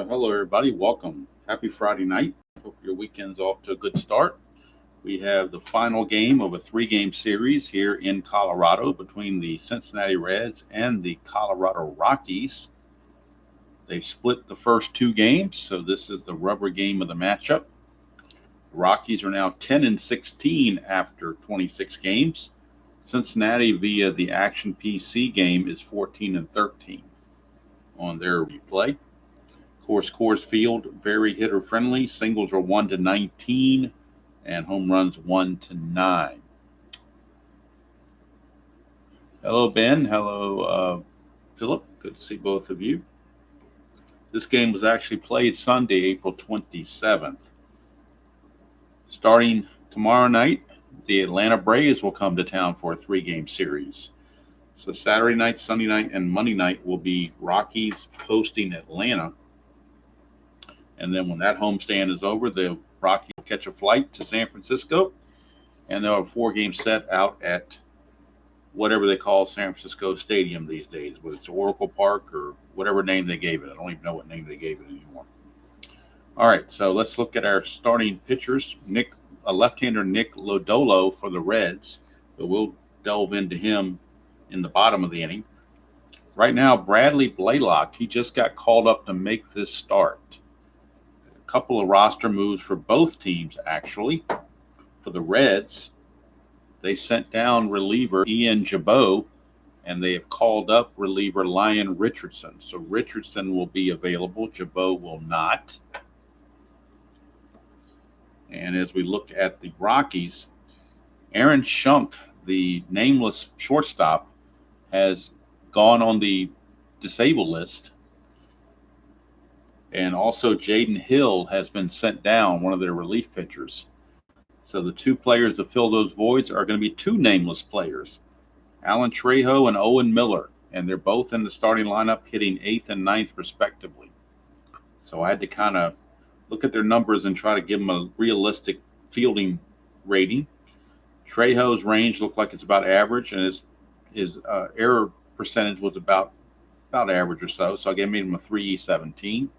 Hello, everybody. Welcome. Happy Friday night. Hope your weekend's off to a good start. We have the final game of a three-game series here in Colorado between the Cincinnati Reds and the Colorado Rockies. They've split the first two games, so this is the rubber game of the matchup. The Rockies are now 10-16 after 26 games. Cincinnati, via the Action PC game, is 14-13 on their replay. Of course, Coors Field, very hitter friendly. Singles are 1-19 and home runs 1-9. Hello, Ben. Hello, Philip. Good to see both of you. This game was actually played Sunday, April 27th. Starting tomorrow night, the Atlanta Braves will come to town for a three-game series. So Saturday night, Sunday night, and Monday night will be Rockies hosting Atlanta. And then when that homestand is over, the Rockies will catch a flight to San Francisco, and they'll have a four-game set out at whatever they call San Francisco Stadium these days, whether it's Oracle Park or whatever name they gave it. I don't even know what name they gave it anymore. All right, so let's look at our starting pitchers. Left-hander Nick Lodolo for the Reds, but we'll delve into him in the bottom of the inning. Right now, Bradley Blalock, he just got called up to make this start. A couple of roster moves for both teams, actually. For the Reds, they sent down reliever Ian Jabot, and they have called up reliever Lyon Richardson. So Richardson will be available. Jabot will not. And as we look at the Rockies, Aaron Schunk, the nameless shortstop, has gone on the disabled list. And also Jaden Hill has been sent down, one of their relief pitchers. So the two players to fill those voids are going to be two nameless players, Alan Trejo and Owen Miller. And they're both in the starting lineup hitting 8th and 9th respectively. So I had to kind of look at their numbers and try to give them a realistic fielding rating. Trejo's range looked like it's about average, and his error percentage was about average or so. So I made him a 3E17.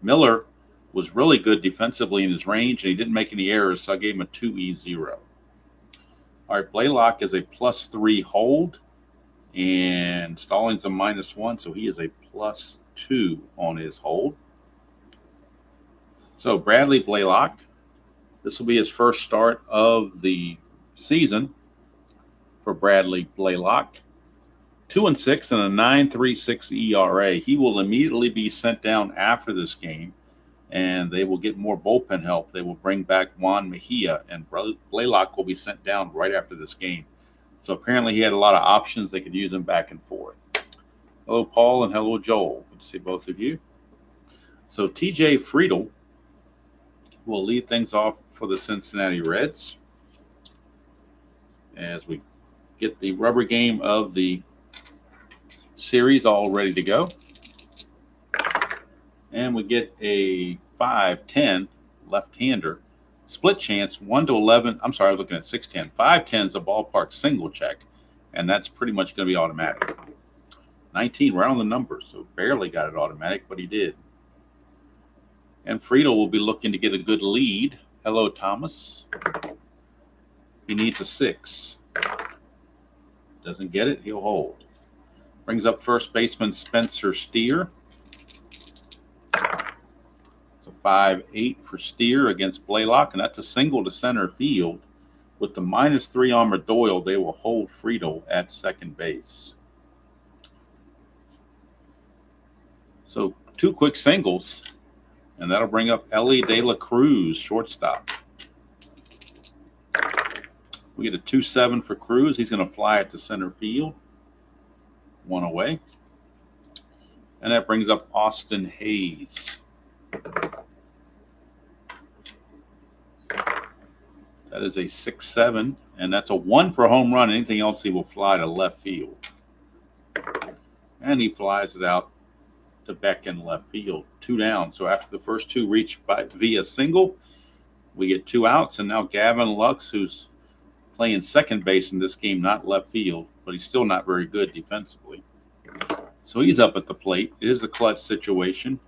Miller was really good defensively in his range, and he didn't make any errors, so I gave him a 2E0. All right, Blalock is a +3 hold, and Stallings a -1, so he is a +2 on his hold. So Bradley Blalock, this will be his first start of the season for Bradley Blalock. 2-6 and a 9.36 ERA. He will immediately be sent down after this game, and they will get more bullpen help. They will bring back Juan Mejia, and Blalock will be sent down right after this game. So apparently he had a lot of options. They could use him back and forth. Hello, Paul, and hello, Joel. Good to see both of you. So TJ Friedl will lead things off for the Cincinnati Reds as we get the rubber game of the series all ready to go. And we get a 5-10 left-hander split chance, 1-11. I'm sorry, I was looking at 6-10. 5-10 is a ballpark single check, and that's pretty much going to be automatic. 19, right on the numbers, so barely got it automatic, but he did. And Friedl will be looking to get a good lead. Hello, Thomas. He needs a 6. Doesn't get it, he'll hold. Brings up first baseman Spencer Steer. It's a 5-8 for Steer against Blalock, and that's a single to center field. With the -3 on Doyle, they will hold Friedl at second base. So 2 quick singles. And that'll bring up Ellie De La Cruz, shortstop. We get a 2-7 for Cruz. He's going to fly it to center field. 1 away. And that brings up Austin Hayes. That is a 6-7. And that's a 1 for a home run. Anything else, he will fly to left field. And he flies it out to Beck in left field. 2 down. So after the first 2 reach via single, we get 2 outs. And now Gavin Lux, who's playing second base in this game, not left field, but he's still not very good defensively. So he's up at the plate. It is a clutch situation.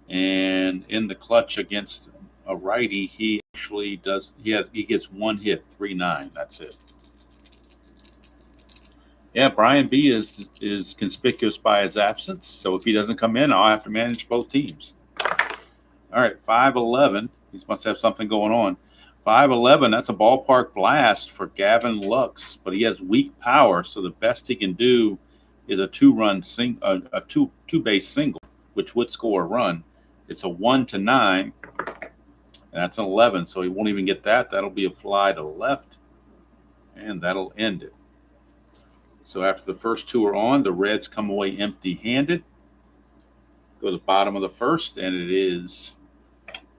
And in the clutch against a righty, he actually does. He gets one hit, 3-9. That's it. Yeah, Brian B is conspicuous by his absence. So if he doesn't come in, I'll have to manage both teams. All right, 5-11. He must have something going on. 5-11. That's a ballpark blast for Gavin Lux, but he has weak power, so the best he can do is a two-base single, which would score a run. It's a 1-9, and that's an 11, so he won't even get that. That'll be a fly to left, and that'll end it. So after the first two are on, the Reds come away empty-handed. Go to the bottom of the first, and it is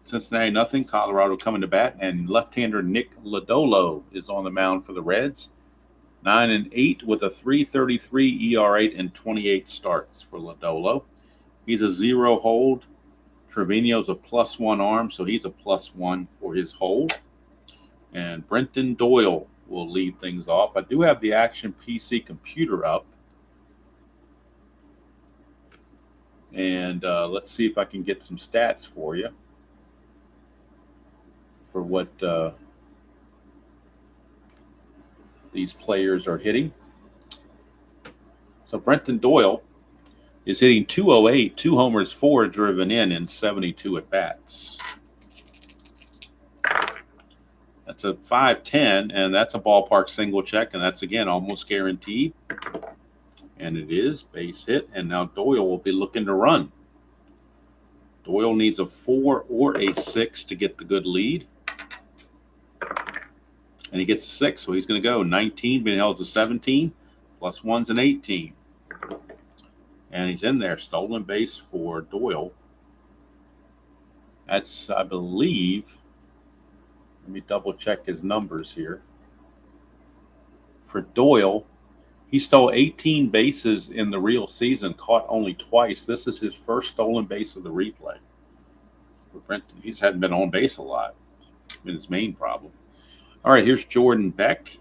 Cincinnati nothing, Colorado coming to bat, and left-hander Nick Lodolo is on the mound for the Reds. 9-8 with a 3.33 ERA and 28 starts for Lodolo. He's a 0 hold. Trevino's a +1 arm, so he's a +1 for his hold. And Brenton Doyle will lead things off. I do have the Action PC computer up. And let's see if I can get some stats for you for what these players are hitting. So Brenton Doyle is hitting .208, 2 homers, 4 driven in 72 at-bats. That's a 5-10, and that's a ballpark single check, and that's, again, almost guaranteed. And it is base hit, and now Doyle will be looking to run. Doyle needs a 4 or a 6 to get the good lead. And he gets a 6, so he's going to go 19, being held to 17, +1's an 18. And he's in there, stolen base for Doyle. That's, I believe, let me double check his numbers here. For Doyle, he stole 18 bases in the real season, caught only twice. This is his first stolen base of the replay. For Brenton, he just hadn't been on base a lot. It's been his main problem. All right, here's Jordan Beck.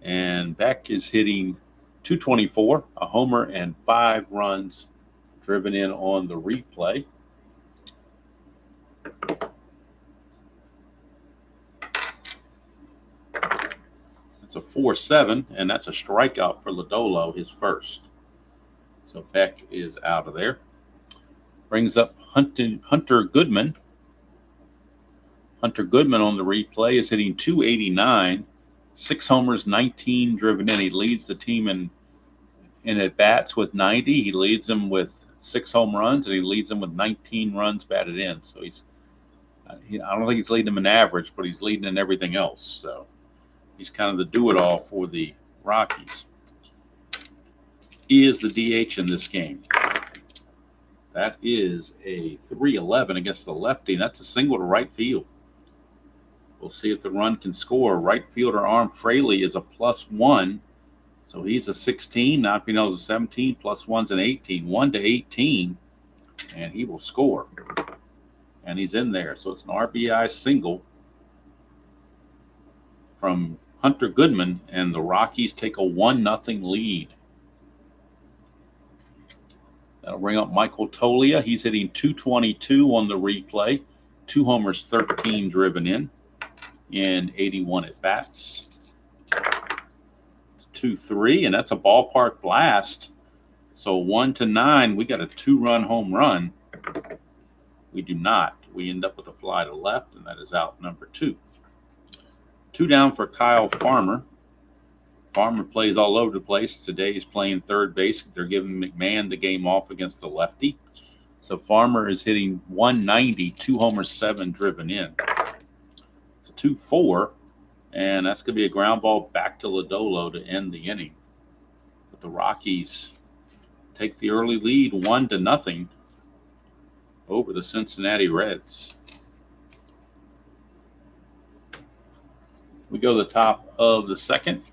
And Beck is hitting .224, a homer, and 5 runs driven in on the replay. It's a 4-7, and that's a strikeout for Lodolo, his first. So Beck is out of there. Brings up Hunter Goodman. Hunter Goodman on the replay is hitting .289, 6 homers, 19 driven in. He leads the team in at-bats with 90. He leads them with 6 home runs, and he leads them with 19 runs batted in. So I don't think he's leading them in average, but he's leading in everything else. So he's kind of the do-it-all for the Rockies. He is the DH in this game. That is a 3-11 against the lefty. That's a single to right field. We'll see if the run can score. Right fielder Arm Fraley is a +1. So he's a 16. Not being able to 17. +1's an 18. 1-18. And he will score. And he's in there. So it's an RBI single from Hunter Goodman. And the Rockies take a 1-0 lead. That'll bring up Michael Tolia. He's hitting .222 on the replay. 2 homers, 13 driven in 81 at-bats. 2-3, and that's a ballpark blast. So 1-9, we got a 2-run home run. We do not. We end up with a fly to left, and that is out number 2. 2 down for Kyle Farmer. Farmer plays all over the place. Today he's playing third base. They're giving McMahon the game off against the lefty. So Farmer is hitting .190, 2 homers, 7 driven in. It's a 2-4, and that's going to be a ground ball back to Lodolo to end the inning. But the Rockies take the early lead 1-0 over the Cincinnati Reds. We go to the top of the second.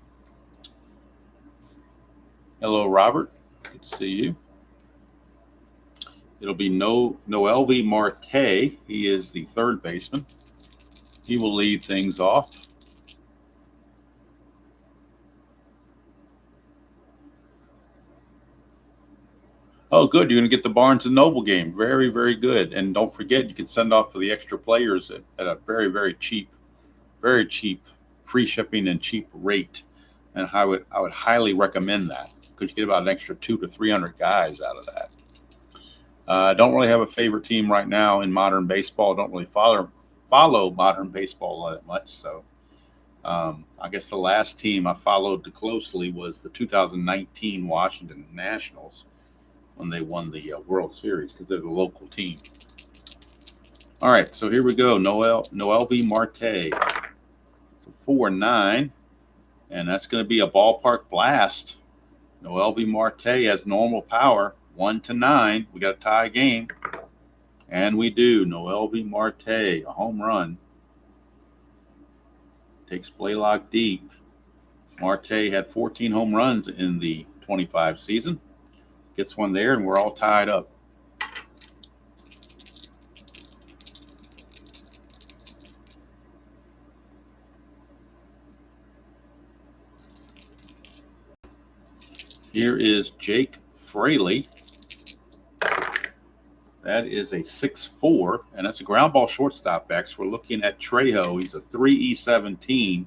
Hello, Robert. Good to see you. It'll be Noelvi Marte. He is the third baseman. He will lead things off. Oh, good. You're going to get the Barnes & Noble game. Very, very good. And don't forget, you can send off for the extra players at a very, very cheap free shipping and cheap rate. And I would highly recommend that because you get about an extra 200 to 300 guys out of that. Don't really have a favorite team right now in modern baseball. Don't really follow modern baseball that much. So I guess the last team I followed closely was the 2019 Washington Nationals when they won the World Series because they're the local team. All right, so here we go. Noelvi Marte, 4-9, and that's going to be a ballpark blast. Noelvi Marte has normal power, 1-9. We got a tie game, and we do. Noelvi Marte, a home run. Takes Blalock deep. Marte had 14 home runs in the 25 season. Gets one there, and we're all tied up. Here is Jake Fraley. That is a 6'4", and that's a ground ball shortstop X. We're looking at Trejo. He's a 3E17.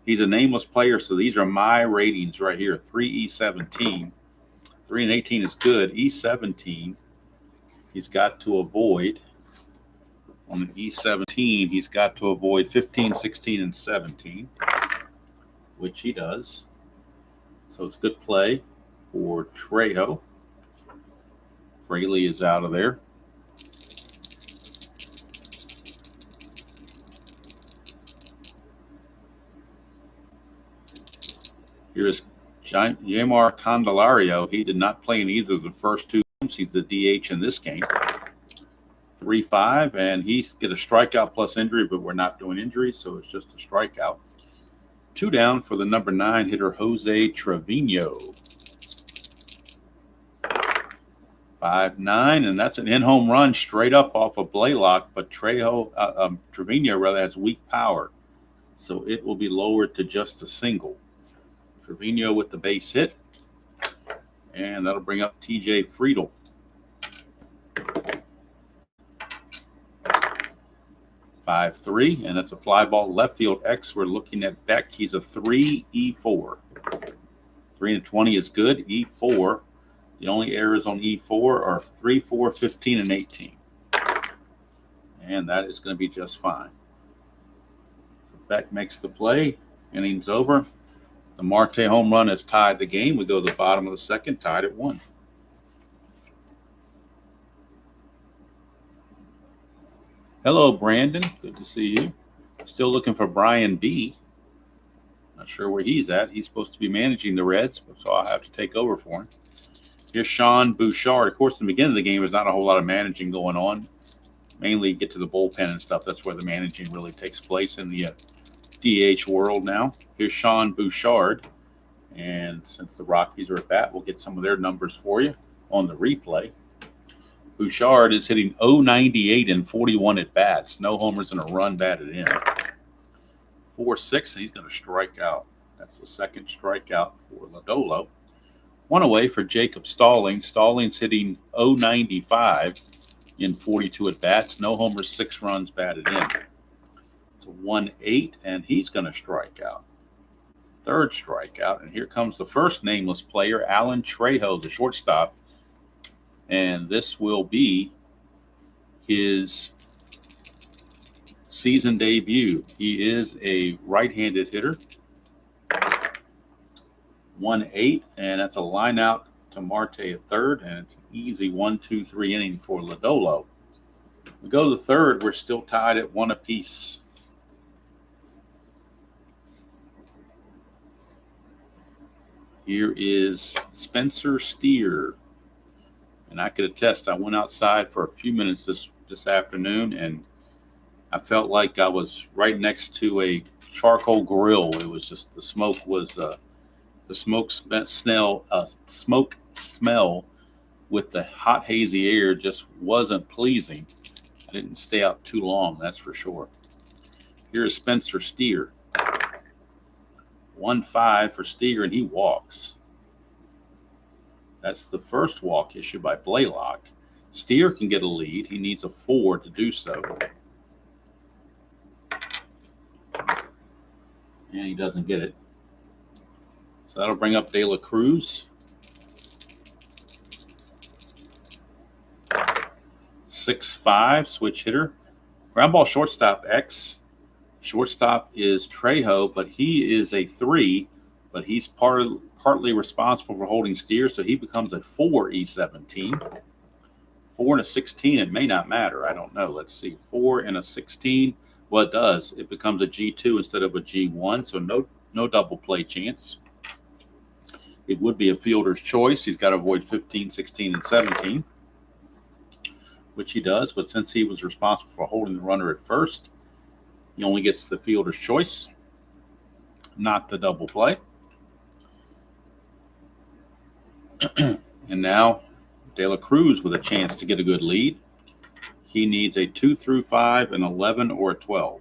He's a nameless player, so these are my ratings right here. 3E17. 3-18 is good. E17, he's got to avoid. On the E17, he's got to avoid 15, 16, and 17, which he does. So it's good play for Trejo. Fraley is out of there. Here's Yamar Candelario. He did not play in either of the first two games. He's the DH in this game. 3-5, and he's get a strikeout plus injury, but we're not doing injuries, so it's just a strikeout. 2 down for the number 9 hitter, Jose Trevino. 5-9, and that's an in-home run straight up off of Blalock, but Trevino rather has weak power, so it will be lowered to just a single. Trevino with the base hit, and that'll bring up TJ Friedel. 5-3, and that's a fly ball left field X. We're looking at Beck. He's a 3E4. 3-20 is good. E4. The only errors on E4 are 3, 4, 15, and 18. And that is going to be just fine. So Beck makes the play. Innings over. The Marte home run has tied the game. We go to the bottom of the second, tied at 1. Hello, Brandon. Good to see you. Still looking for Brian B. Not sure where he's at. He's supposed to be managing the Reds, so I'll have to take over for him. Here's Sean Bouchard. Of course, in the beginning of the game, there's not a whole lot of managing going on. Mainly get to the bullpen and stuff. That's where the managing really takes place in the DH world now. Here's Sean Bouchard. And since the Rockies are at bat, we'll get some of their numbers for you on the replay. Bouchard is hitting .098 in 41 at bats. No homers and a run batted in. 4-6, and he's going to strike out. That's the second strikeout for Lodolo. 1 away for Jacob Stallings. Stallings hitting .095 in 42 at bats. No homers, 6 runs batted in. It's a 1-8, and he's going to strike out. Third strikeout, and here comes the first nameless player, Alan Trejo, the shortstop. And this will be his season debut. He is a right-handed hitter. 1-8, and that's a line out to Marte at third, and it's an easy 1-2-3 inning for Lodolo. We go to the third. We're still tied at 1 apiece. Here is Spencer Steer. And I could attest, I went outside for a few minutes this afternoon, and I felt like I was right next to a charcoal grill. It was just the smoke smell with the hot, hazy air just wasn't pleasing. I didn't stay out too long, that's for sure. Here is Spencer Steer. 1-5 for Steer, and he walks. That's the first walk issued by Blalock. Steer can get a lead. He needs a 4 to do so. And he doesn't get it. So that'll bring up De La Cruz. 6-5, switch hitter. Ground ball shortstop X. Shortstop is Trejo, but he is a 3, but he's partly responsible for holding Steer, so he becomes a 4 E17. 4 and a 16, it may not matter. I don't know. Let's see. 4 and a 16. Well, it does. It becomes a G2 instead of a G1, so no double play chance. It would be a fielder's choice. He's got to avoid 15, 16, and 17, which he does. But since he was responsible for holding the runner at first, he only gets the fielder's choice, not the double play. And now De La Cruz with a chance to get a good lead. He needs a 2 through 5, an 11, or a 12.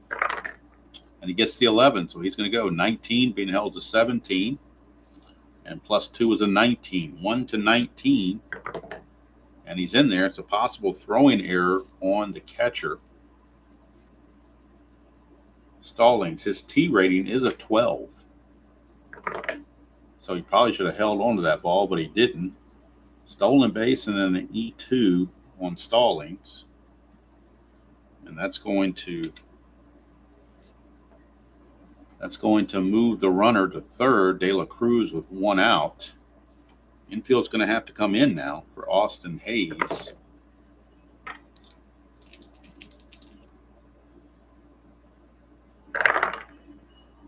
And he gets the 11, so he's going to go 19 being held to 17. And plus 2 is a 19. 1 to 19. And he's in there. It's a possible throwing error on the catcher. Stallings, his T rating is a 12. So he probably should have held on to that ball, but he didn't. Stolen base and then an E2 on Stallings. And that's going to move the runner to third. De La Cruz with 1 out. Infield's going to have to come in now for Austin Hayes.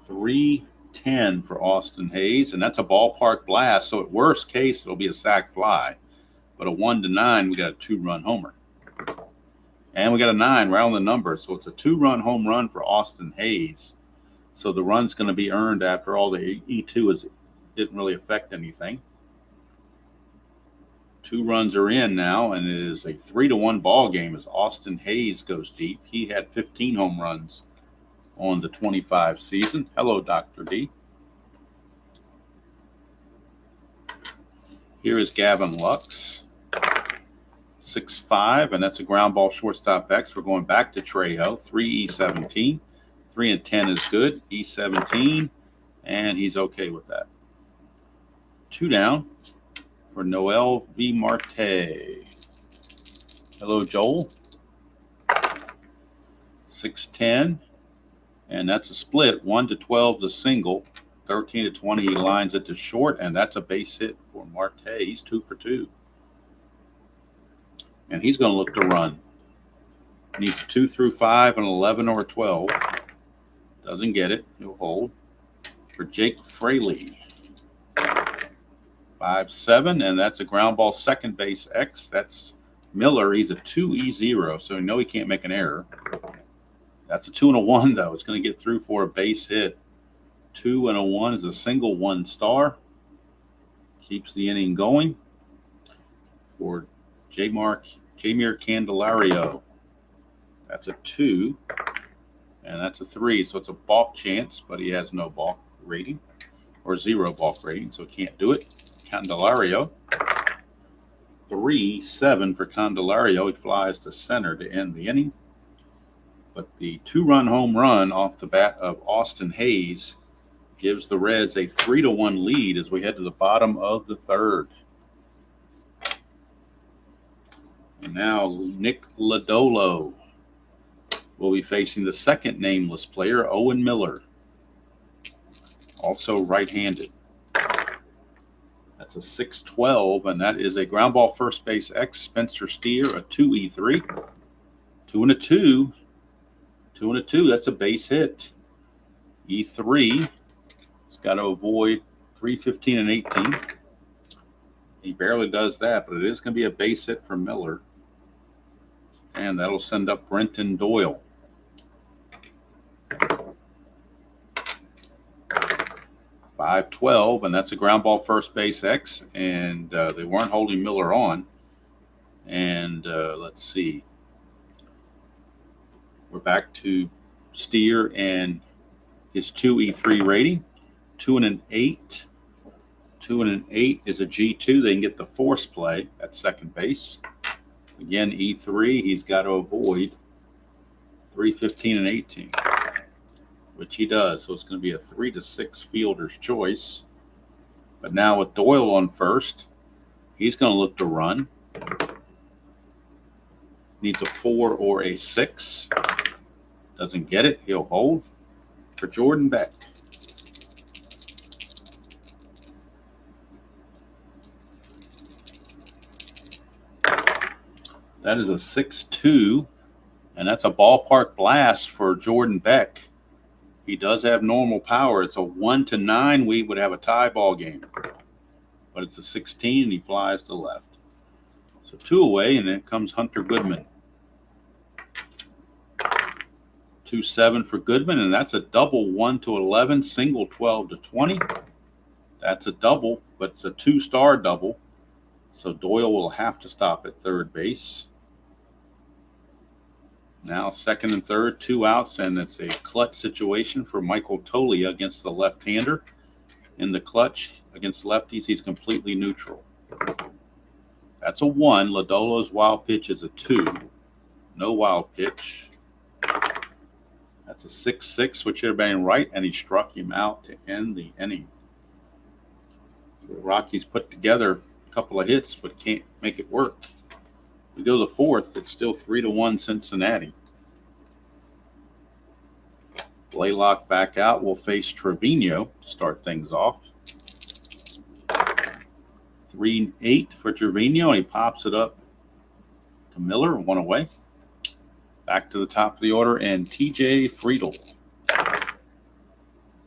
.310 for Austin Hayes, and that's a ballpark blast. So at worst case, it'll be a sac fly. But a 1 to 9, we got a 2-run homer. And we got a 9 right on the number. So it's a 2-run home run for Austin Hayes. So the run's going to be earned after all the E2 didn't really affect anything. 2 runs are in now, and it is a 3-1 ball game as Austin Hayes goes deep. He had 15 home runs on the 25 season. Hello, Dr. D. Here is Gavin Lux. 6-5, and that's a ground ball shortstop X. We're going back to Trejo. 3 E17. 3 and 10 is good. E17, and he's okay with that. 2 down for Noel V. Marte. Hello, Joel. 6-10, and that's a split. 1 to 12 is a single. 13 to 20, he lines it to short, and that's a base hit for Marte. He's 2 for 2. And he's going to look to run. Needs a 2 through 5, an 11 or a 12. Doesn't get it. He'll hold. For Jake Fraley. 5-7, and that's a ground ball second base X. That's Miller. He's a 2E0, so we know he can't make an error. That's a 2 and a 1, though. It's going to get through for a base hit. 2 and a 1 is a single 1 star. Keeps the inning going for Jamir Candelario. That's a 2, and that's a 3. So it's a balk chance, but he has no balk rating or 0 balk rating, so he can't do it. Candelario. 3-7 for Candelario. He flies to center to end the inning. But the 2-run home run off the bat of Austin Hayes gives the Reds a 3-1 lead as we head to the bottom of the third. And now Nick Lodolo will be facing the second nameless player, Owen Miller, also right-handed. That's a 6-12, and that is a ground ball first base X. Spencer Steer, a 2E3. 2 and a 2. 2 and a 2, that's a base hit. E3. He's got to avoid 3, 15, and 18. He barely does that, but it is going to be a base hit for Miller. And that'll send up Brenton Doyle. .512, and that's a ground ball first base X, and they weren't holding Miller on. And let's see. We're back to Steer and his 2E3 rating. 2 and an 8. 2 and an 8 is a G2. They can get the force play at second base. Again, E3, he's got to avoid 3, 15, and 18, which he does. So it's going to be a 3 to 6 fielder's choice. But now with Doyle on first, he's going to look to run. Needs a 4 or a 6. Doesn't get it. He'll hold for Jordan Beck. That is a 6-2, and that's a ballpark blast for Jordan Beck. He does have normal power. It's a 1 to 9. We would have a tie ball game, but it's a 16, and he flies to left. So 2 away, and then comes Hunter Goodman. 2-7 for Goodman, and that's a double 1 to 11, single 12 to 20. That's a double, but it's a 2-star double. So Doyle will have to stop at third base. Now second and third, 2 outs, and it's a clutch situation for Michael Tolia against the left-hander. In the clutch against lefties, he's completely neutral. That's a 1. Lodolo's wild pitch is a 2. No wild pitch. That's a 6-6, which should have been right, and he struck him out to end the inning. So the Rockies put together a couple of hits, but can't make it work. We go to the fourth, it's still 3-1 Cincinnati. Blalock back out. We'll face Trevino to start things off. 3-8 for Trevino, and he pops it up to Miller, 1 away. Back to the top of the order, and TJ Friedl.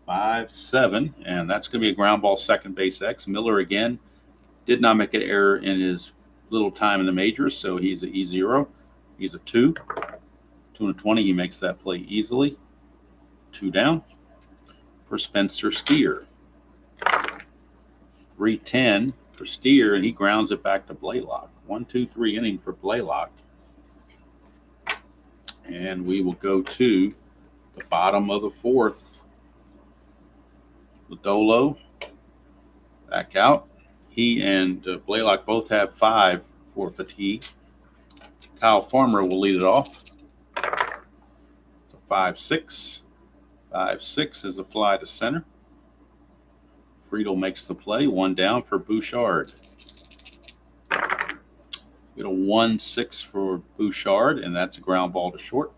5-7, and that's going to be a ground ball second base X. Miller again did not make an error in his little time in the majors, so he's an E0. He's a 2. 2 and 20, he makes that play easily. 2 down for Spencer Steer. 3-10 for Steer, and he grounds it back to Blalock. 1-2-3 inning for Blalock. And we will go to the bottom of the fourth. Lodolo back out. He and Blalock both have 5 for fatigue. Kyle Farmer will lead it off. It's a 5-6. 5-6 is a fly to center. Friedl makes the play. 1 down for Bouchard. Get a 1-6 for Bouchard, and that's a ground ball to short.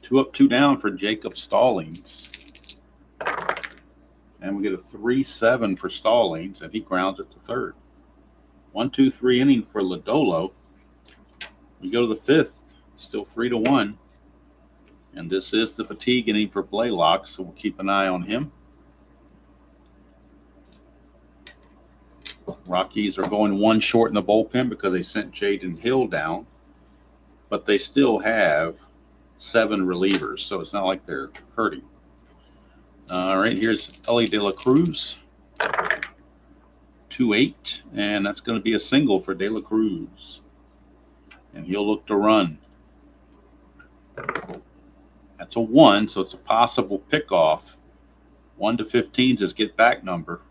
2 up, 2 down for Jacob Stallings. And we get a 3-7 for Stallings, and he grounds it to third. 1-2-3 inning for Lodolo. We go to the fifth, still 3-1. And this is the fatigue inning for Blalock, so we'll keep an eye on him. Rockies are going 1 short in the bullpen because they sent Jaden Hill down, but they still have 7 relievers, so it's not like they're hurting. All right, here's Ellie De La Cruz. 2-8, and that's going to be a single for De La Cruz. And he'll look to run. That's a 1, so it's a possible pickoff. 1 to 15 is his get-back number.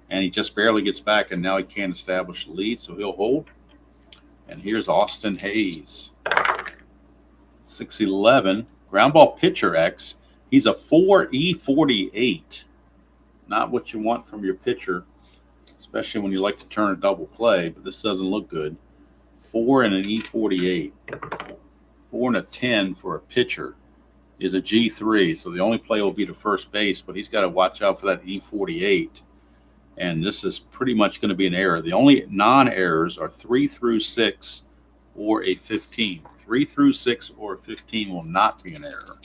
And he just barely gets back, and now he can't establish the lead, so he'll hold. And here's Austin Hayes. 6-11, ground ball pitcher X. He's a 4E48. Not what you want from your pitcher, especially when you like to turn a double play, but this doesn't look good. 4 and an E48. 4 and a 10 for a pitcher is a G3, so the only play will be to first base, but he's got to watch out for that E48. And this is pretty much going to be an error. The only non-errors are 3 through 6 or a 15. 3 through 6 or 15 will not be an error.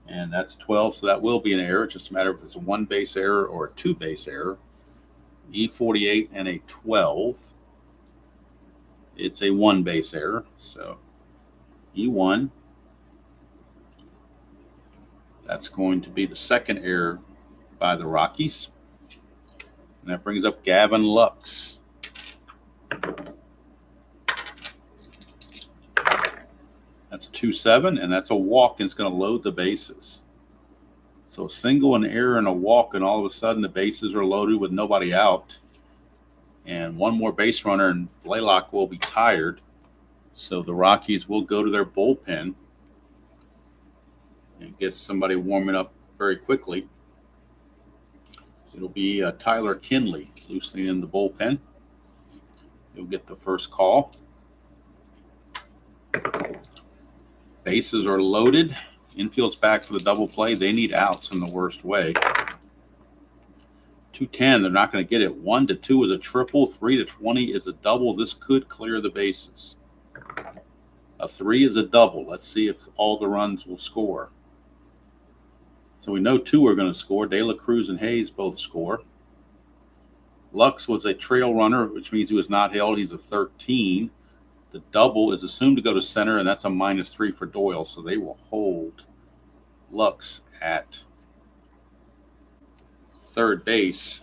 And that's 12, so that will be an error. It's just a matter if it's a 1-base error or a 2-base error. E48 and a 12. It's a 1-base error, so E1. That's going to be the second error by the Rockies. And that brings up Gavin Lux. That's a 2-7, and that's a walk, and it's going to load the bases. So a single, an error, and a walk, and all of a sudden the bases are loaded with nobody out. And one more base runner, and Blalock will be tired. So the Rockies will go to their bullpen and get somebody warming up very quickly. It'll be Tyler Kinley loosening in the bullpen. He'll get the first call. Bases are loaded. Infield's back for the double play. They need outs in the worst way. 2-10, they're not going to get it. 1-2 is a triple. 3-20 is a double. This could clear the bases. A 3 is a double. Let's see if all the runs will score. So we know 2 are going to score. De La Cruz and Hayes both score. Lux was a trail runner, which means he was not held. He's a 13. The double is assumed to go to center, and that's a -3 for Doyle. So they will hold Lux at third base.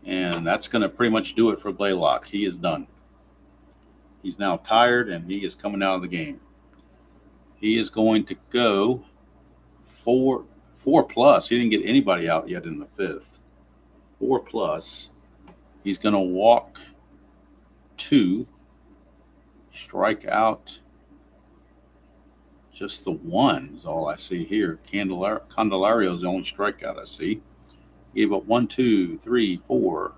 And that's going to pretty much do it for Blalock. He is done. He's now tired, and he is coming out of the game. He is going to go 4 plus. He didn't get anybody out yet in the 5th. 4 plus. He's going to walk 2, strike out just the 1 is all I see here. Candelario is the only strikeout I see. Gave up 1, 2, 3, 4,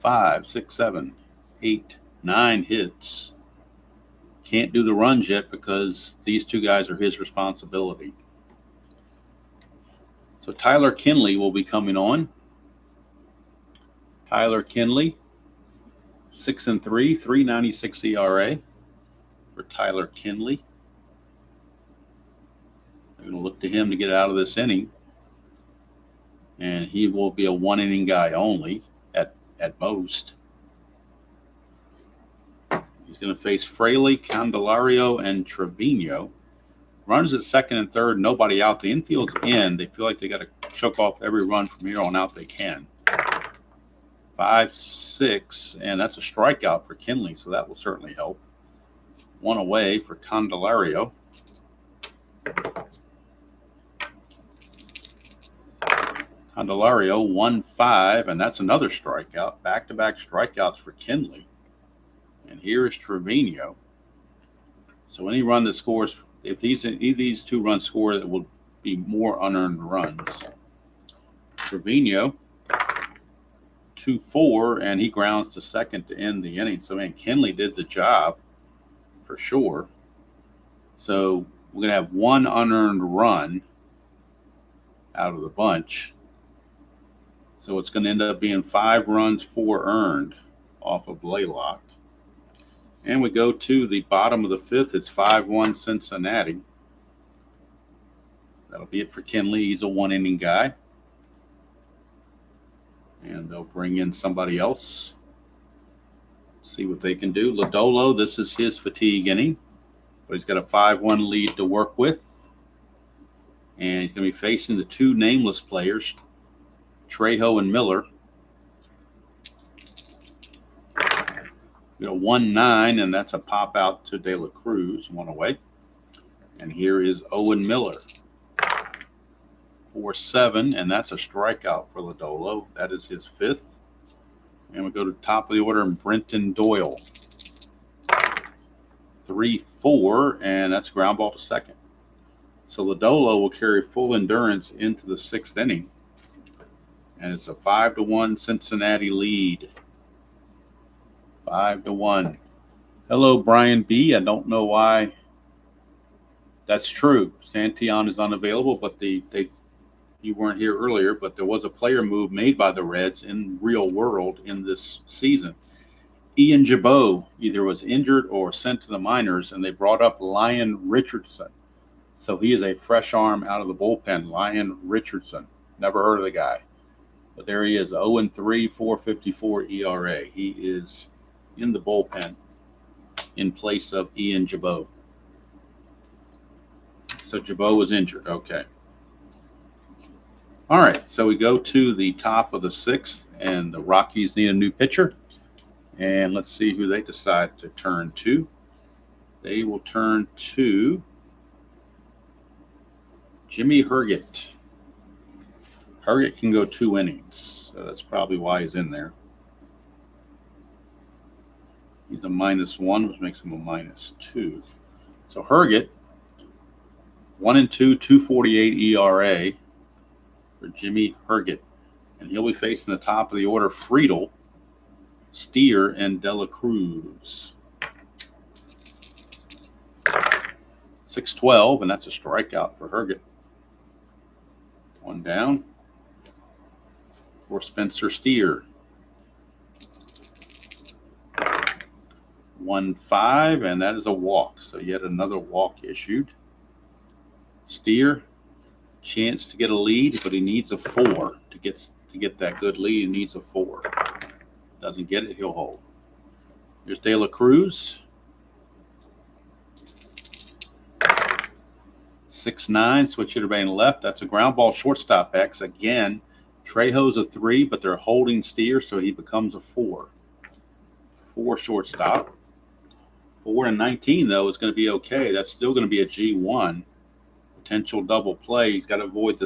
5, 6, 7, 8, 9 hits. Can't do the runs yet because these 2 guys are his responsibility. So Tyler Kinley will be coming on. Tyler Kinley, 6-3, 3.96 ERA for Tyler Kinley. They're going to look to him to get out of this inning. And he will be a 1-inning guy only at most. He's going to face Fraley, Candelario, and Trevino. Runners at second and third, nobody out. The infield's in. They feel like they got to choke off every run from here on out they can. 5, 6, and that's a strikeout for Kinley, so that will certainly help. 1 away for Candelario. Candelario 1-5, and that's another strikeout. Back-to-back strikeouts for Kinley. And here is Trevino. So any run that scores, if any of these 2 runs score, it will be more unearned runs. Trevino 2-4, and he grounds to second to end the inning. So, man, Kinley did the job for sure. So we're going to have 1 unearned run out of the bunch. So it's going to end up being 5 runs, 4 earned off of Blalock. And we go to the bottom of the 5th. It's 5-1 Cincinnati. That'll be it for Kinley. He's a 1-inning guy. And they'll bring in somebody else. See what they can do. Lodolo, this is his fatigue inning. But he's got a 5-1 lead to work with. And he's going to be facing the 2 nameless players, Trejo and Miller. We got a 1-9, and that's a pop out to De La Cruz, 1 away. And here is Owen Miller. 4-7, and that's a strikeout for Lodolo. That is his 5th. And we go to the top of the order, and Brenton Doyle. 3-4, and that's ground ball to second. So Lodolo will carry full endurance into the 6th inning. And it's a 5-1 Cincinnati lead. 5-1. Hello, Brian B. I don't know why that's true. Santillan is unavailable, but you weren't here earlier, but there was a player move made by the Reds in real world in this season. Ian Jabot either was injured or sent to the minors, and they brought up Lyon Richardson. So he is a fresh arm out of the bullpen, Lyon Richardson. Never heard of the guy. But there he is, 0-3, 4.54 ERA. He is in the bullpen in place of Ian Jabot. So Jabot was injured. Okay. All right, so we go to the top of the 6th, and the Rockies need a new pitcher. And let's see who they decide to turn to. They will turn to Jimmy Herget. Herget can go 2 innings, so that's probably why he's in there. He's a -1, which makes him a -2. So Herget, 1-2, 2.48 ERA for Jimmy Herget. And he'll be facing the top of the order, Friedel, Steer, and Dela Cruz. 6-12, and that's a strikeout for Herget. 1 down for Spencer Steer. 1-5, and that is a walk. So yet another walk issued. Steer, chance to get a lead, but he needs a 4 to get that good lead. He needs a 4. Doesn't get it, he'll hold. Here's De La Cruz. 6-9, switch hitter batting left. That's a ground ball, shortstop X. Again, Trejo's a 3, but they're holding Steer, so he becomes a 4. 4 shortstop. 4-19, though, is going to be okay. That's still going to be a G1. Potential double play. He's got to avoid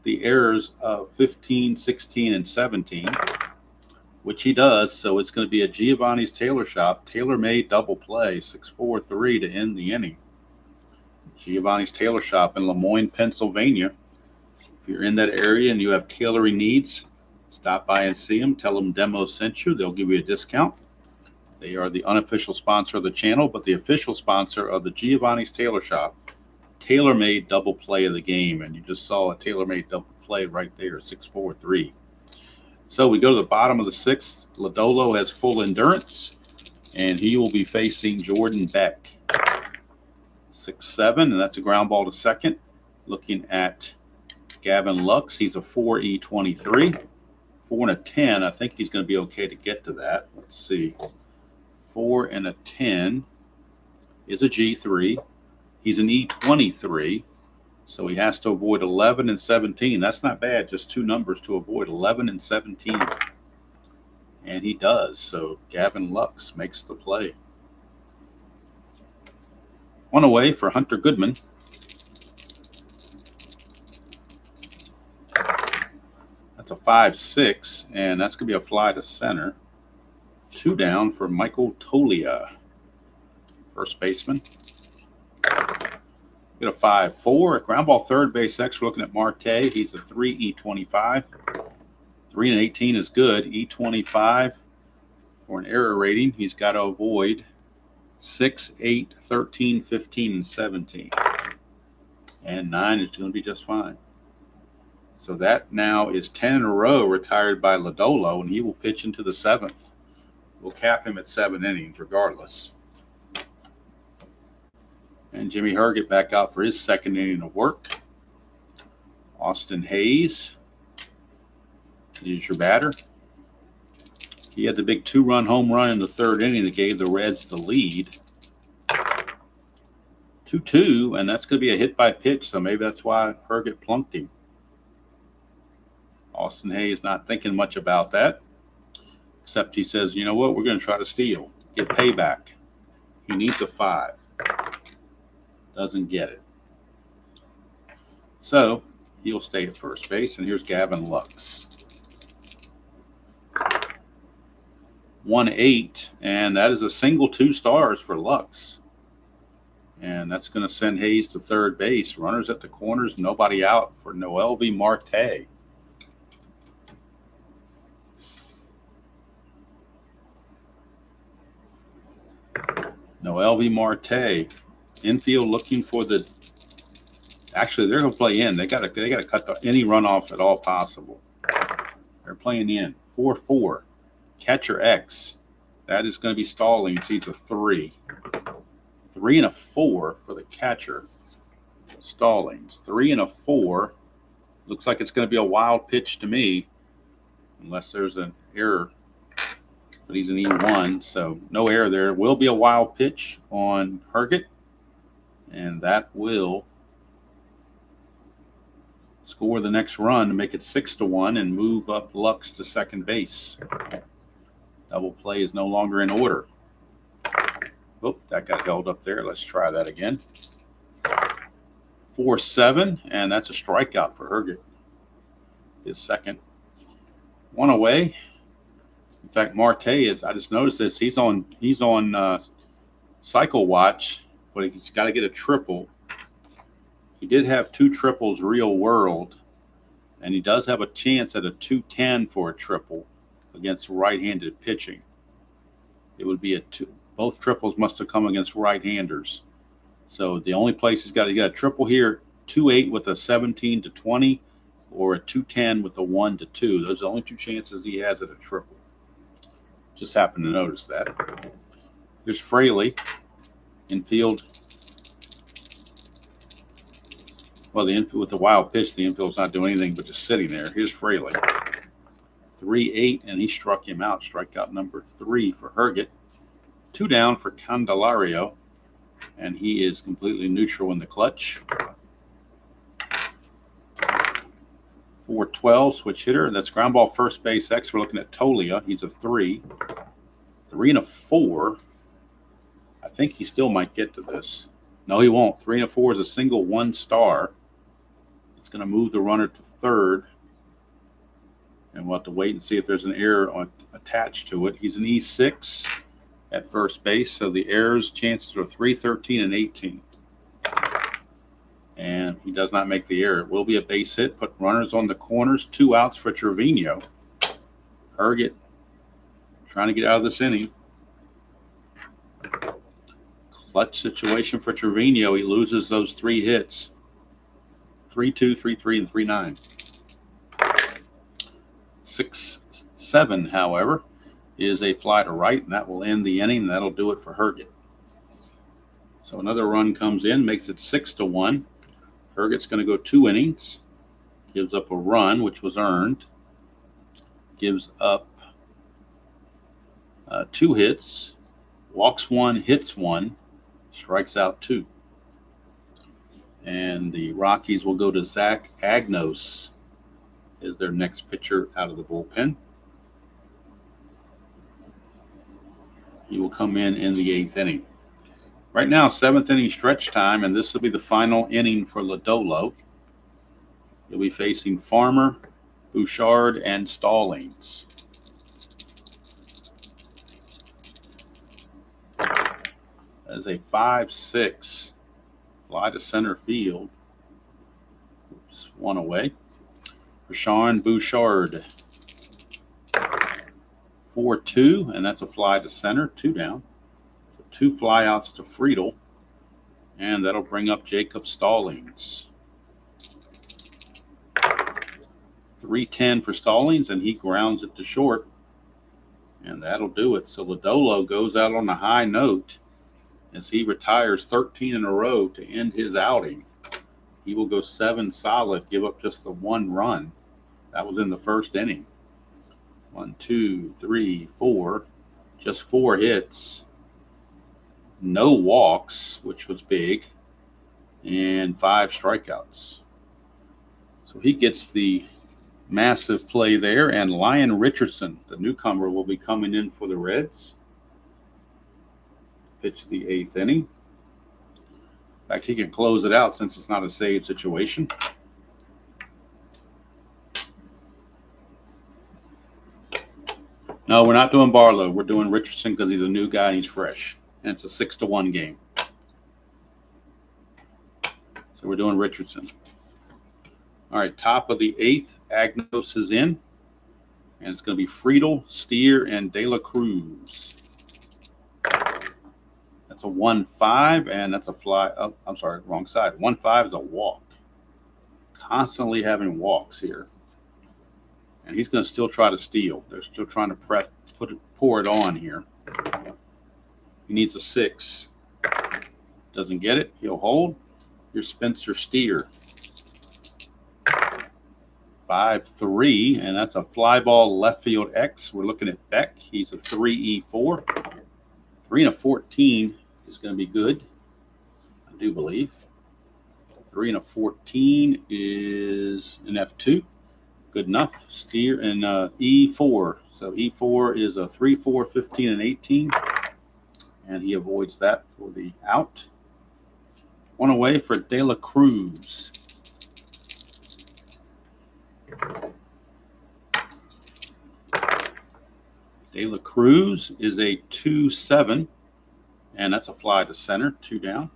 the errors of 15, 16, and 17, which he does. So it's going to be a Giovanni's Tailor Shop, tailor-made double play, 6-4-3 to end the inning. Giovanni's Tailor Shop in Lemoyne, Pennsylvania. If you're in that area and you have tailoring needs, stop by and see them. Tell them Demo sent you. They'll give you a discount. They are the unofficial sponsor of the channel, but the official sponsor of the Giovanni's Tailor Shop. Tailor-made double play of the game, and you just saw a tailor-made double play right there, 6-4-3. So we go to the bottom of the 6th. Lodolo has full endurance, and he will be facing Jordan Beck. 6-7, and that's a ground ball to second. Looking at Gavin Lux, he's a 4E23. 4-10, I think he's going to be okay to get to that. Let's see. 4-10 is a G3. He's an E23, so he has to avoid 11 and 17. That's not bad, just 2 numbers to avoid, 11 and 17. And he does, so Gavin Lux makes the play. 1 away for Hunter Goodman. That's a 5-6, and that's going to be a fly to center. 2 down for Michael Tolia, first baseman. Get a 5-4. Ground ball third base X. We're looking at Marte. He's a 3E25. 3-18 is good. E25 for an error rating. He's got to avoid 6, 8, 13, 15, and 17. And 9 is going to be just fine. So that now is 10 in a row retired by Lodolo, and he will pitch into the 7th. We'll cap him at 7 innings regardless. And Jimmy Herget back out for his 2nd inning of work. Austin Hayes is your batter. He had the big 2-run home run in the 3rd inning that gave the Reds the lead. 2-2, and that's going to be a hit by pitch, so maybe that's why Herget plunked him. Austin Hayes not thinking much about that, except he says, you know what, we're going to try to steal, get payback. He needs a 5. Doesn't get it. So he'll stay at first base, and here's Gavin Lux. 1-8, and that is a single 2 stars for Lux. And that's going to send Hayes to third base. Runners at the corners, nobody out for Noelvi Marte. Noelvi Marte. Infield looking for the. Actually, they're going to play in. They got to cut any runoff at all possible. They're playing in 4-4. Catcher X. That is going to be Stallings. He's a 3. 3 and a 4 for the catcher. Stallings. 3 and a 4. Looks like it's going to be a wild pitch to me, unless there's an error. But he's an E1, so no error there. Will be a wild pitch on Herget. And that will score the next run to make it 6-1 and move up Lux to second base. Double play is no longer in order. Oh, that got held up there. Let's try that again. 4-7, and that's a strikeout for Herget. His second. One away. In fact, Marte is. I just noticed this. He's on cycle watch, but he's got to get a triple. He did have 2 triples real world, and he does have a chance at a 210 for a triple against right-handed pitching. It would be both triples must have come against right-handers. So the only place he's got to get a triple here, 2-8 with a 17-20, or a 210 with a 1-2. Those are the only 2 chances he has at a triple. Just happened to notice that. Here's Fraley, infield. Well, with the wild pitch, the infield's not doing anything but just sitting there. Here's Fraley. 3-8, and he struck him out. Strikeout number 3 for Herget. 2 down for Candelario, and he is completely neutral in the clutch. 4-12, switch hitter. That's ground ball first base X. We're looking at Tolia. He's a 3. 3 and a 4. I think he still might get to this. No, he won't. 3 and a 4 is a single 1 star. It's going to move the runner to third. And we'll have to wait and see if there's an error attached to it. He's an E6 at first base, so the errors chances are 3, 13, and 18. And he does not make the error. It will be a base hit. Put runners on the corners. 2 outs for Trevino. Herget trying to get out of this inning. Clutch situation for Trevino. He loses those 3 hits. 3-2, 3-3, and 3-9. 6-7, however, is a fly to right, and that will end the inning. That'll do it for Herget. So another run comes in, makes it 6-1. Herget's going to go 2 innings. Gives up a run, which was earned. Gives up 2 hits. Walks 1, hits 1. Strikes out 2. And the Rockies will go to Zach Agnos as their next pitcher out of the bullpen. He will come in the 8th inning. Right now, 7th inning stretch time, and this will be the final inning for Lodolo. He'll be facing Farmer, Bouchard, and Stallings. That is a 5-6 fly to center field. Oops, 1 away. Rashawn Bouchard. 4-2, and that's a fly to center, 2 down. So 2 flyouts to Friedel, and that'll bring up Jacob Stallings. 3-10 for Stallings, and he grounds it to short, and that'll do it. So Lodolo goes out on a high note as he retires 13 in a row to end his outing. He will go 7 solid, give up just the 1 run. That was in the first inning. 1, 2, 3, 4. Just 4 hits. No walks, which was big. And 5 strikeouts. So he gets the massive play there. And Lyon Richardson, the newcomer, will be coming in for the Reds. Pitch the 8th inning. In fact, he can close it out since it's not a save situation. No, we're not doing Barlow. We're doing Richardson because he's a new guy and he's fresh. And it's a 6-1 game. So we're doing Richardson. All right, top of the 8th, Agnos is in. And it's going to be Friedel, Steer, and De La Cruz. That's a 1-5, and that's a fly. Oh, I'm sorry, wrong side. 1-5 is a walk. Constantly having walks here. And he's going to still try to steal. They're still trying to pour it on here. He needs a 6. Doesn't get it. He'll hold. Here's Spencer Steer. 5-3, and that's a fly ball left field X. We're looking at Beck. He's a 3-4. 3 and a 14 is going to be good, I do believe. 3 and a 14 is an F2. Good enough. Steer and E4. So E4 is a 3, 4, 15, and 18. And he avoids that for the out. One away for De La Cruz. De La Cruz is a 2-7, and that's a fly to center, 2 down.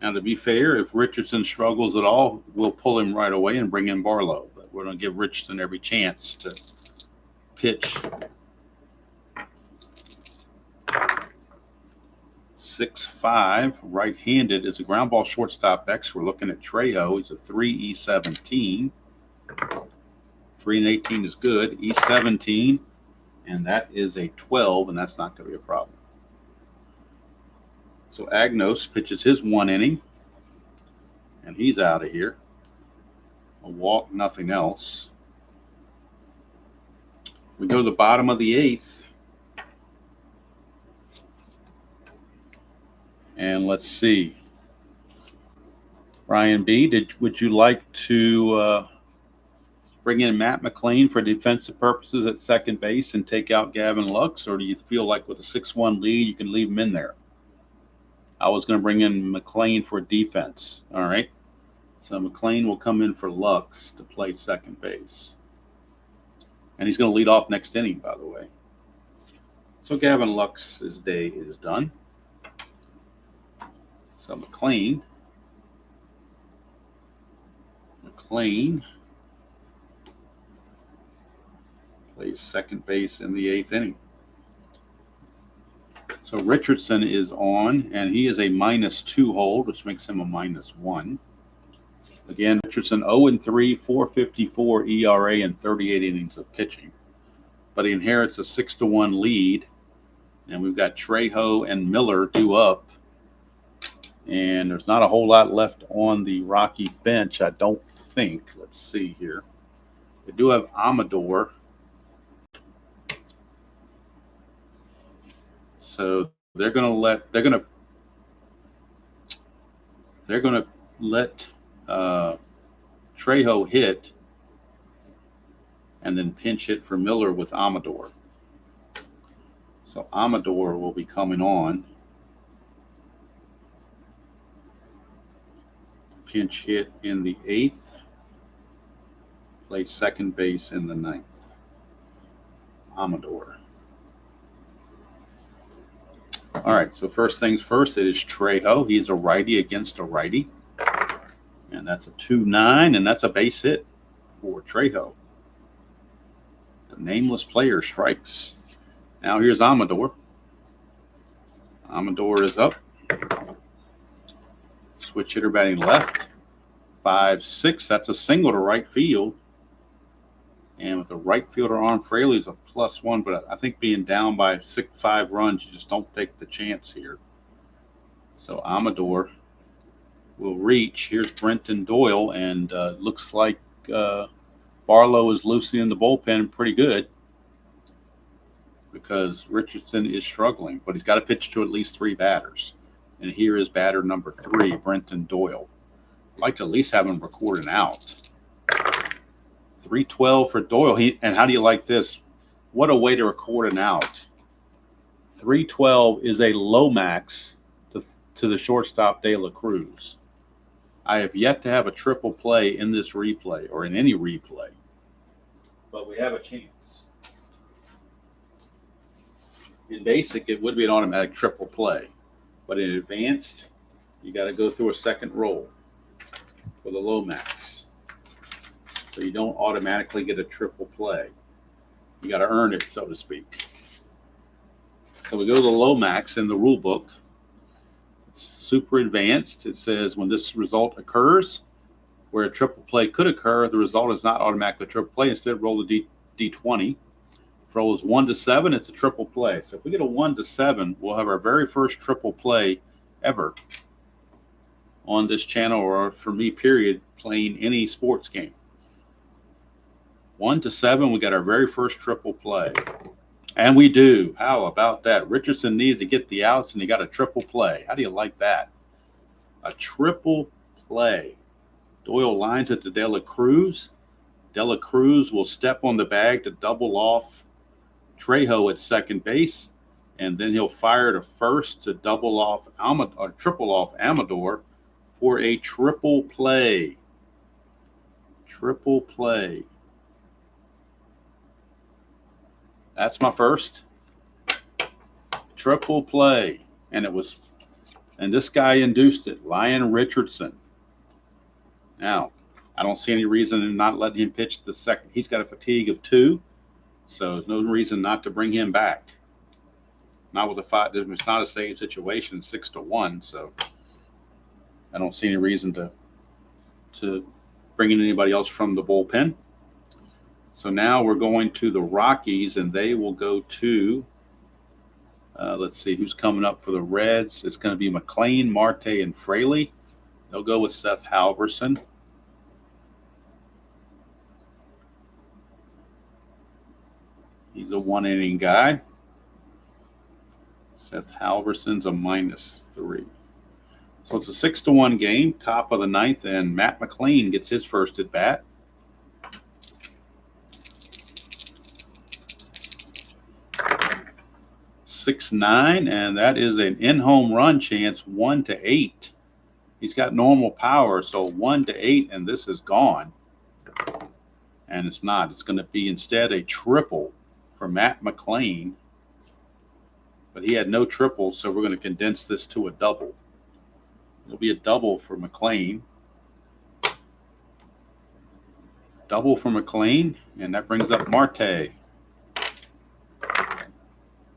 Now, to be fair, if Richardson struggles at all, we'll pull him right away and bring in Barlow. But we're going to give Richardson every chance to pitch. 6'5", right-handed, is a ground ball shortstop X. We're looking at Trejo. He's a 3 E17. 3 and 18 is good. E17, and that is a 12, and that's not going to be a problem. So Agnos pitches his 1 inning, and he's out of here. A walk, nothing else. We go to the bottom of the 8th. And let's see. Brian B., would you like to bring in Matt McLean for defensive purposes at second base and take out Gavin Lux, or do you feel like with a 6-1 lead you can leave him in there? I was going to bring in McLean for defense. All right. So McLean will come in for Lux to play second base. And he's going to lead off next inning, by the way. So Gavin Lux's day is done. So McLean plays second base in the 8th inning. So Richardson is on, and he is a -2 hold, which makes him a -1. Again, Richardson 0-3, 4.54 ERA and 38 innings of pitching. But he inherits a 6-1 lead, and we've got Trejo and Miller due up. And there's not a whole lot left on the Rocky bench, I don't think. Let's see here. They do have Amador. So they're going to let Trejo hit and then pinch hit for Miller with Amador. So Amador will be coming on. Pinch hit in the 8th. Play second base in the 9th. Amador. All right, so first things first, it is Trejo. He's a righty against a righty. And that's a 2-9, and that's a base hit for Trejo. The nameless player strikes. Now here's Amador. Amador is up. Switch hitter batting left. 5-6. That's a single to right field. And with the right fielder on, Fraley's a +1, but I think being down by 5 runs, you just don't take the chance here. So Amador will reach. Here's Brenton Doyle, and looks like Barlow is loosening the bullpen pretty good because Richardson is struggling, but he's got to pitch to at least 3 batters. And here is batter number 3, Brenton Doyle. I'd like to at least have him record an out. 3-12 for Doyle. And how do you like this? What a way to record an out. 3-12 is a low max to the shortstop De La Cruz. I have yet to have a triple play in this replay or in any replay, but we have a chance. In basic, it would be an automatic triple play, but in advanced, you got to go through a second roll for the low max. So you don't automatically get a triple play. You got to earn it, so to speak. So we go to the low max in the rule book. It's super advanced. It says when this result occurs, where a triple play could occur, the result is not automatically a triple play. Instead, roll the D20. If roll is 1 to 7, it's a triple play. So if we get a 1 to 7, we'll have our very first triple play ever on this channel, or for me, period, playing any sports game. 1 to 7, we got our very first triple play. And we do. How about that? Richardson needed to get the outs, and he got a triple play. How do you like that? A triple play. Doyle lines it to De La Cruz. De La Cruz will step on the bag to double off Trejo at second base, and then he'll fire to first to double off or triple off Amador for a triple play. Triple play. That's my first triple play, and this guy induced it, Lyon Richardson. Now, I don't see any reason in not letting him pitch the second. He's got a fatigue of 2, so there's no reason not to bring him back. Not with the 5. It's not a save situation, 6-1. So I don't see any reason to bring in anybody else from the bullpen. So now we're going to the Rockies, and they will go to. Let's see who's coming up for the Reds. It's going to be McLean, Marte, and Fraley. They'll go with Seth Halverson. He's a 1-inning guy. Seth Halverson's a -3. So it's a 6-1 game, top of the 9th, and Matt McLean gets his first at bat. .69, and that is an in-home run chance, 1-8. He's got normal power, so 1-8, and this is gone. And it's not. It's going to be instead a triple for Matt McLean. But he had no triples, so we're going to condense this to a double. It'll be a double for McLean. Double for McLean, and that brings up Marte.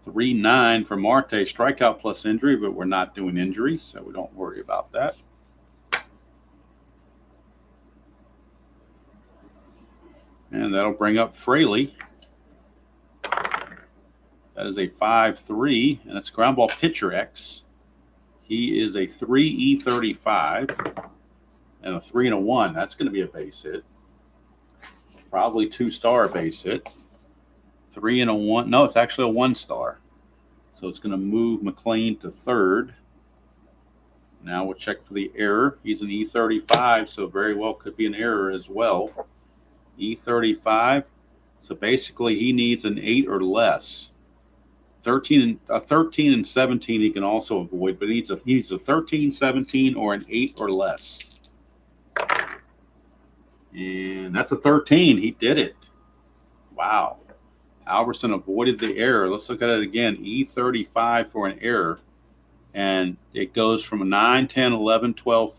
3-9 for Marte, strikeout plus injury, but we're not doing injury, so we don't worry about that. And that'll bring up Fraley. That is a 5-3, and it's ground ball pitcher X. He is a 3E35 and a 3 and a 1. That's going to be a base hit. Probably 2-star base hit. 3 and a 1. No, it's actually a 1-star. So it's going to move McLean to third. Now we'll check for the error. He's an E35, so very well could be an error as well. E35. So basically he needs an 8 or less. 13 and 17 he can also avoid, but he needs a 13, 17, or an 8 or less. And that's a 13. He did it. Wow. Alverson avoided the error. Let's look at it again. E35 for an error. And it goes from 9, 10, 11, 12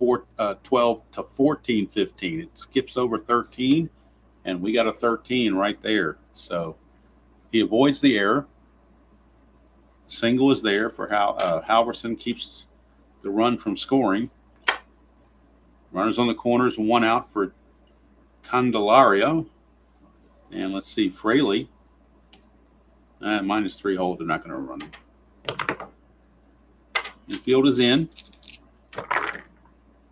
to 14, 15. It skips over 13, and we got a 13 right there. So he avoids the error. Single is there for Halverson, keeps the run from scoring. Runners on the corners, 1 out for Candelario. And let's see, Fraley. -3 hold, they're not going to run him. Infield is in.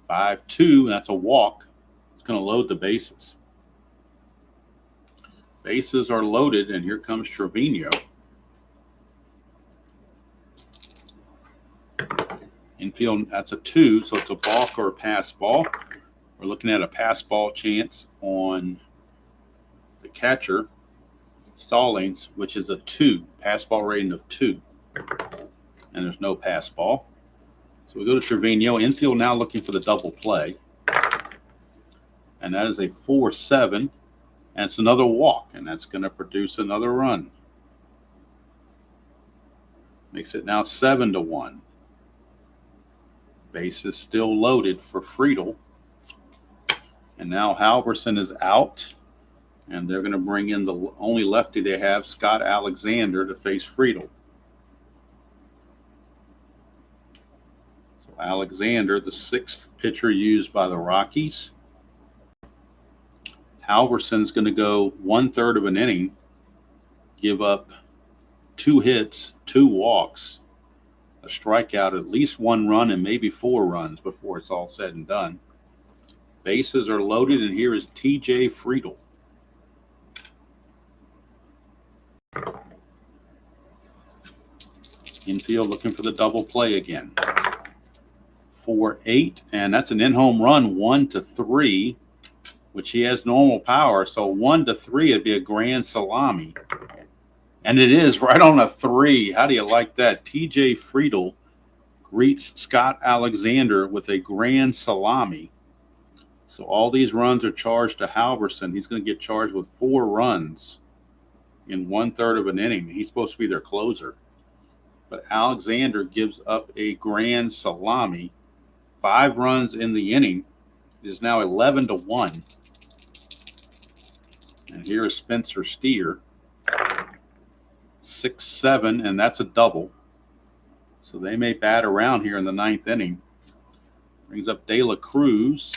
5-2, that's a walk. It's going to load the bases. Bases are loaded, and here comes Trevino. Infield, that's a 2, so it's a balk or a pass ball. We're looking at a pass ball chance on the catcher, Stallings, which is a 2, pass ball rating of 2. And there's no pass ball. So we go to Trevino. Infield now looking for the double play. And that is a 4-7. And it's another walk, and that's going to produce another run. Makes it now 7-1. Base is still loaded for Friedel. And now Halverson is out. And they're going to bring in the only lefty they have, Scott Alexander, to face Friedel. So Alexander, the 6th pitcher used by the Rockies. Halverson's going to go 1/3 of an inning, give up 2 hits, 2 walks, a strikeout, at least 1 run, and maybe 4 runs before it's all said and done. Bases are loaded, and here is TJ Friedel. Infield looking for the double play again. 4-8, and that's an in-home run, 1-3, which he has normal power. So 1-3, it'd be a grand salami. And it is right on a 3. How do you like that? TJ Friedel greets Scott Alexander with a grand salami. So all these runs are charged to Halverson. He's going to get charged with 4 runs in 1/3 of an inning. He's supposed to be their closer. But Alexander gives up a grand salami. 5 runs in the inning. It is now 11-1. And here is Spencer Steer. 6-7, and that's a double. So they may bat around here in the 9th inning. Brings up De La Cruz.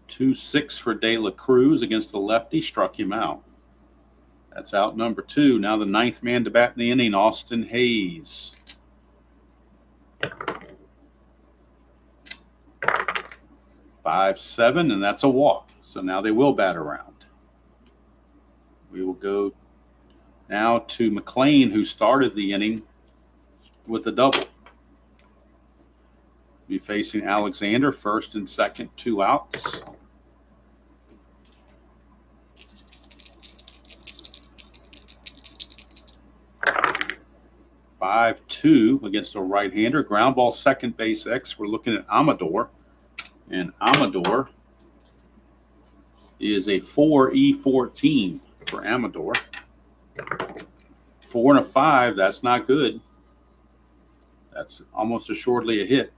Two-6 for De La Cruz against the lefty. Struck him out. That's out number 2. Now the 9th man to bat in the inning, Austin Hayes. 5-7, and that's a walk. So now they will bat around. We will go now to McLean, who started the inning with a double. Be facing Alexander, first and second, 2 outs. (5-2) against a right-hander. Ground ball, second base X. We're looking at Amador. And Amador is a 4E14 for Amador. 4 and a 5, that's not good. That's almost assuredly a hit.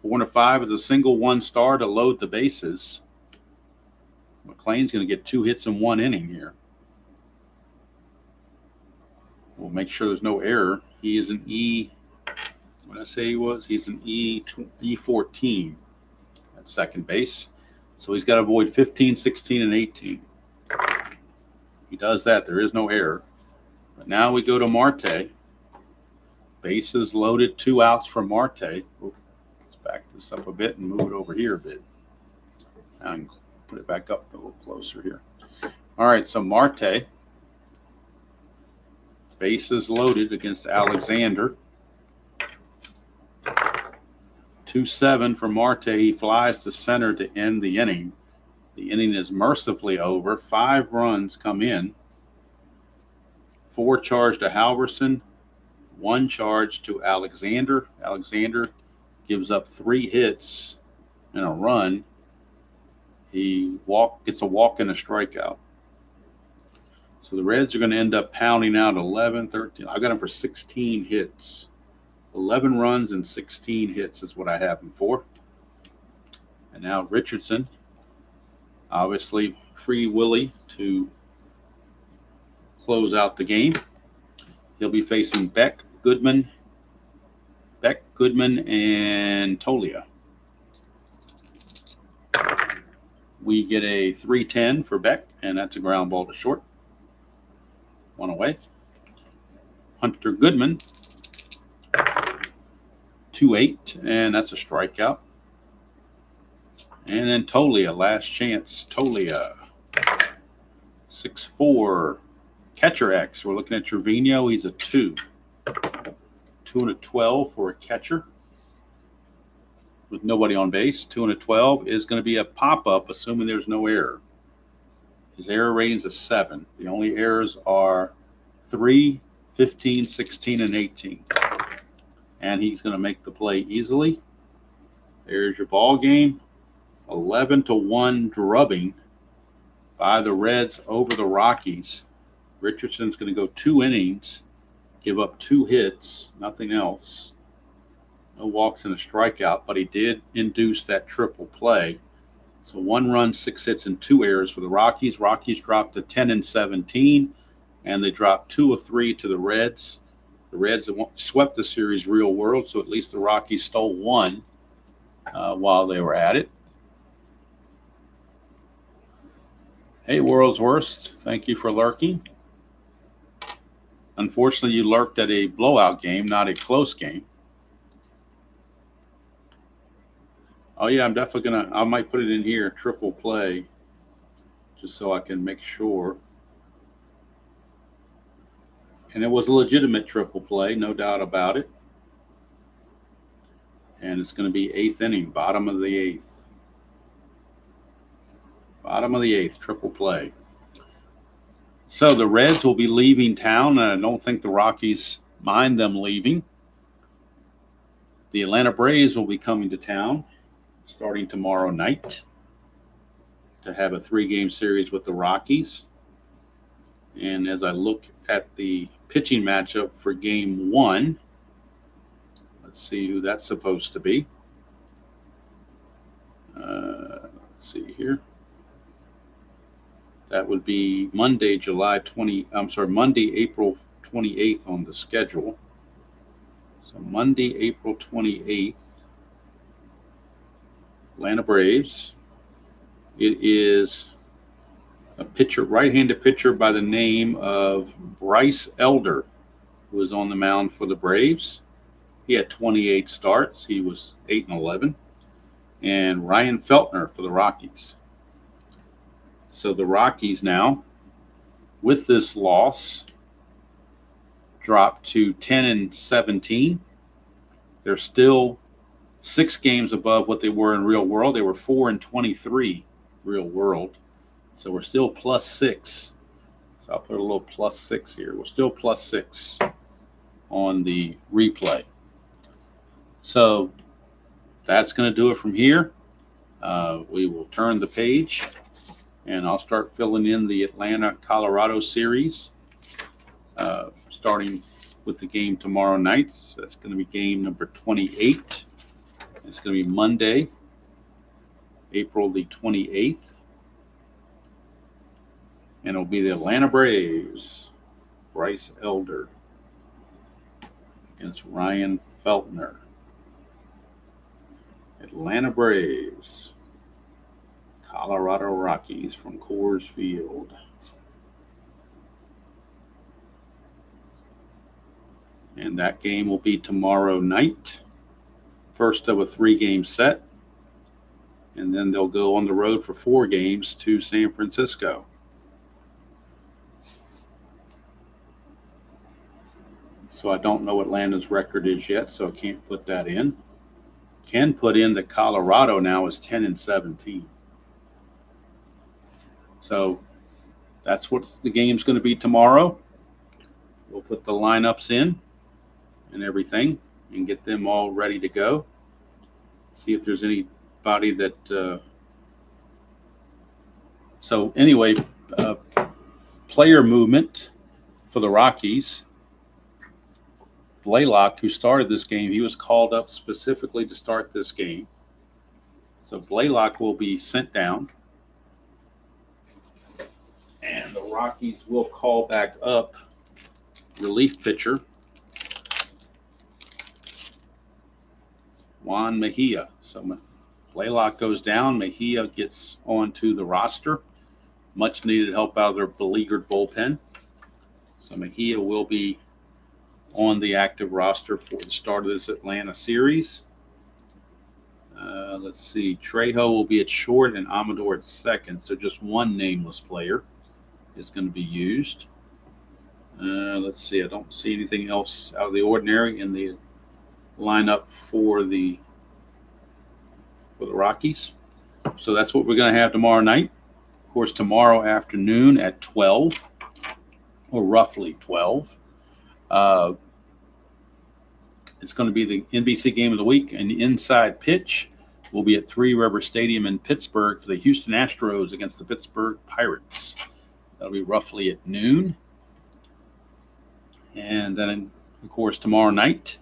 4 and a 5 is a single 1 star to load the bases. McLean's going to get 2 hits in 1 inning here. We'll make sure there's no error. He is an E. What did I say he was? He's an E14 at second base. So he's got to avoid 15, 16, and 18. He does that. There is no error. But now we go to Marte. Bases loaded, 2 outs for Marte. Let's back this up a bit and move it over here a bit. Now I can put it back up a little closer here. All right, so Marte. Bases loaded against Alexander. 2-7 for Marte. He flies to center to end the inning. The inning is mercifully over. 5 runs come in. 4 charged to Halverson. 1 charge to Alexander. Alexander gives up 3 hits and a run. He gets a walk and a strikeout. So the Reds are going to end up pounding out 11, 13. I got them for 16 hits. 11 runs and 16 hits is what I have him for. And now Richardson, obviously Free Willy to close out the game. He'll be facing Beck, Goodman, and Tolia. We get a 3-10 for Beck, and that's a ground ball to short. 1 away. Hunter Goodman, 2-8, and that's a strikeout. And then Tolia, last chance. Tolia, 6-4. Catcher X. We're looking at Trevino. He's a 2. 2 and a 12 for a catcher with nobody on base. 2 and a 12 is going to be a pop-up, assuming there's no error. His error rating's a 7. The only errors are 3, 15, 16, and 18. And he's going to make the play easily. There's your ball game. 11-1 drubbing by the Reds over the Rockies. Richardson's going to go 2 innings, give up 2 hits, nothing else. No walks and a strikeout, but he did induce that triple play. So 1 run, 6 hits, and 2 errors for the Rockies. Rockies dropped to 10-17, and they dropped 2 of 3 to the Reds. The Reds swept the series real world, so at least the Rockies stole 1 while they were at it. Hey, World's Worst, thank you for lurking. Unfortunately, you lurked at a blowout game, not a close game. Oh, yeah, I'm definitely going to – I might put it in here, triple play, just so I can make sure. And it was a legitimate triple play, no doubt about it. And it's going to be 8th inning, bottom of the 8th. Bottom of the 8th, triple play. So the Reds will be leaving town, and I don't think the Rockies mind them leaving. The Atlanta Braves will be coming to town starting tomorrow night to have a 3-game series with the Rockies. And as I look at the pitching matchup for game 1, let's see who that's supposed to be. Let's see here. That would be Monday, April 28th on the schedule. So Monday, April 28th, Atlanta Braves. It is a right-handed pitcher by the name of Bryce Elder, who was on the mound for the Braves. He had 28 starts. He was 8-11. And Ryan Feltner for the Rockies. So the Rockies now, with this loss, dropped to 10-17. They're still 6 games above what they were in real world. They were 4-23 real world. So we're still +6. So I'll put a little +6 here. We're still +6 on the replay. So that's going to do it from here. We will turn the page, and I'll start filling in the Atlanta-Colorado series, starting with the game tomorrow night. So that's going to be game number 28. It's going to be Monday, April the 28th. And it'll be the Atlanta Braves, Bryce Elder against Ryan Feltner. Atlanta Braves, Colorado Rockies from Coors Field. And that game will be tomorrow night, first of a 3-game set. And then they'll go on the road for 4 games to San Francisco. So I don't know what Atlanta's record is yet, so I can't put that in. Can put in that Colorado now is 10-17. So that's what the game's going to be tomorrow. We'll put the lineups in and everything and get them all ready to go. See if there's anybody that so anyway, player movement for the Rockies. Blalock, who started this game, he was called up specifically to start this game. So Blalock will be sent down. And the Rockies will call back up relief pitcher Juan Mejia. So Blalock goes down. Mejia gets onto the roster. Much needed help out of their beleaguered bullpen. So Mejia will be on the active roster for the start of this Atlanta series. Let's see. Trejo will be at short and Amador at second. So just one nameless player is going to be used. Let's see. I don't see anything else out of the ordinary in the lineup for the Rockies. So that's what we're going to have tomorrow night. Of course, tomorrow afternoon at 12, or roughly 12, it's going to be the NBC game of the week, and the inside pitch will be at Three River Stadium in Pittsburgh for the Houston Astros against the Pittsburgh Pirates. That'll be roughly at noon. And then, of course, tomorrow night,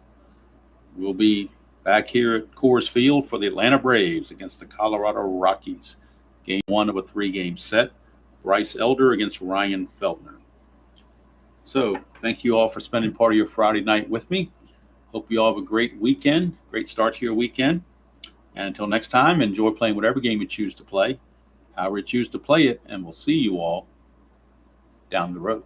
we'll be back here at Coors Field for the Atlanta Braves against the Colorado Rockies. Game 1 of a 3-game set. Bryce Elder against Ryan Feltner. So, thank you all for spending part of your Friday night with me. Hope you all have a great weekend, great start to your weekend. And until next time, enjoy playing whatever game you choose to play, however you choose to play it, and we'll see you all down the road.